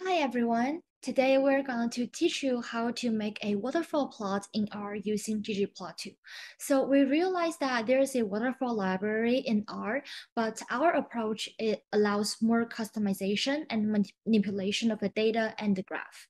Hi everyone. Today we're going to teach you how to make a waterfall plot in R using ggplot2. So we realized that there's a waterfall library in R, but our approach it allows more customization and manipulation of the data and the graph.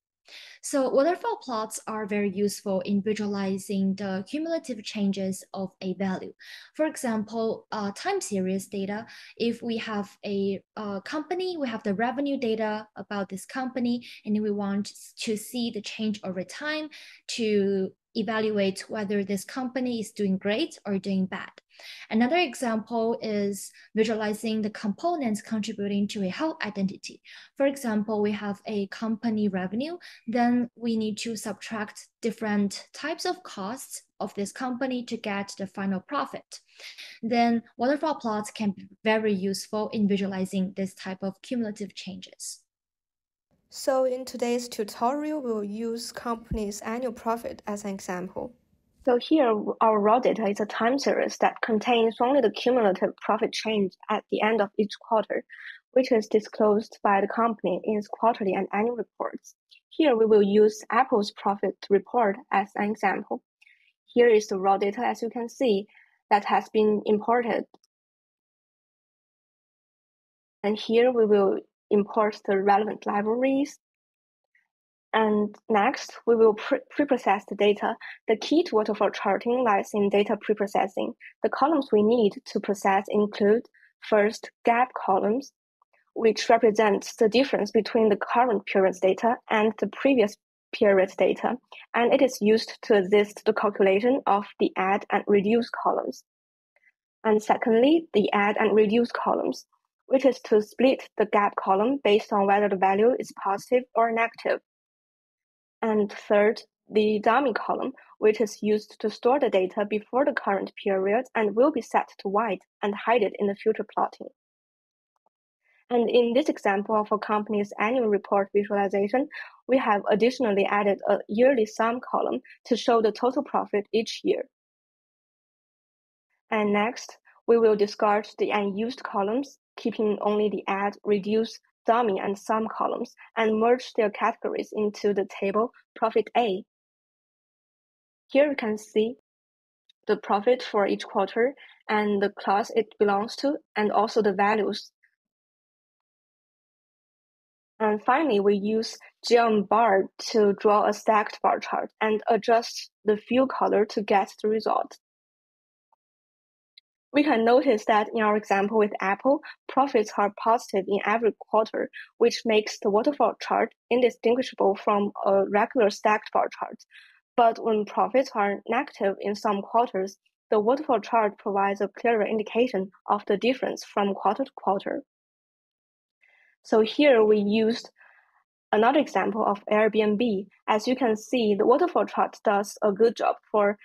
So waterfall plots are very useful in visualizing the cumulative changes of a value. For example, time series data, if we have a company, we have the revenue data about this company, and we want to see the change over time to evaluate whether this company is doing great or doing bad. Another example is visualizing the components contributing to a health identity. For example, we have a company revenue, then we need to subtract different types of costs of this company to get the final profit. Then waterfall plots can be very useful in visualizing this type of cumulative changes. So in today's tutorial, we'll use company's annual profit as an example. So here, our raw data is a time series that contains only the cumulative profit change at the end of each quarter, which is disclosed by the company in its quarterly and annual reports. Here, we will use Apple's profit report as an example. Here is the raw data, as you can see, that has been imported. And here we will import the relevant libraries. And next, we will pre-process the data. The key to waterfall charting lies in data pre-processing. The columns we need to process include, first, gap columns, which represents the difference between the current period's data and the previous period's data, and it is used to assist the calculation of the add and reduce columns. And secondly, the add and reduce columns, which is to split the gap column based on whether the value is positive or negative. And third, the dummy column, which is used to store the data before the current period and will be set to white and hide it in the future plotting. And in this example of a company's annual report visualization, we have additionally added a yearly sum column to show the total profit each year. And next, we will discard the unused columns, keeping only the add, reduce, dummy, and sum columns, and merge their categories into the table Profit A. Here you can see the profit for each quarter and the class it belongs to, and also the values. And finally, we use ggplot2 to draw a stacked bar chart and adjust the fill color to get the result. We can notice that in our example with Apple, profits are positive in every quarter, which makes the waterfall chart indistinguishable from a regular stacked bar chart. But when profits are negative in some quarters, the waterfall chart provides a clearer indication of the difference from quarter to quarter. So here we used another example of Airbnb. As you can see, the waterfall chart does a good job for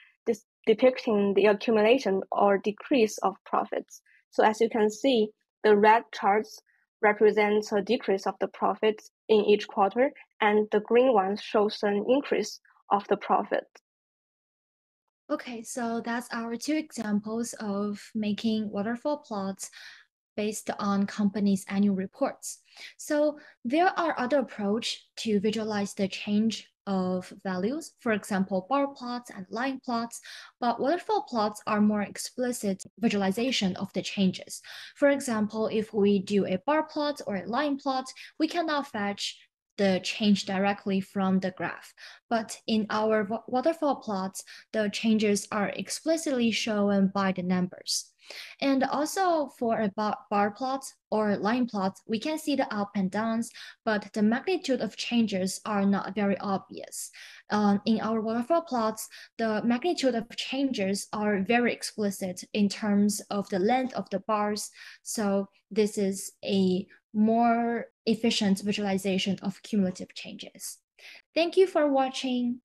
depicting the accumulation or decrease of profits. So as you can see, the red charts represent a decrease of the profits in each quarter, and the green one shows an increase of the profit. Okay, so that's our two examples of making waterfall plots based on companies' annual reports. So there are other approaches to visualize the change of values, for example, bar plots and line plots, but waterfall plots are more explicit visualization of the changes. For example, if we do a bar plot or a line plot, we cannot fetch the change directly from the graph. But in our waterfall plots, the changes are explicitly shown by the numbers. And also for a bar plot or line plot, we can see the up and downs, but the magnitude of changes are not very obvious. In our waterfall plots, the magnitude of changes are very explicit in terms of the length of the bars. So this is a more efficient visualization of cumulative changes. Thank you for watching.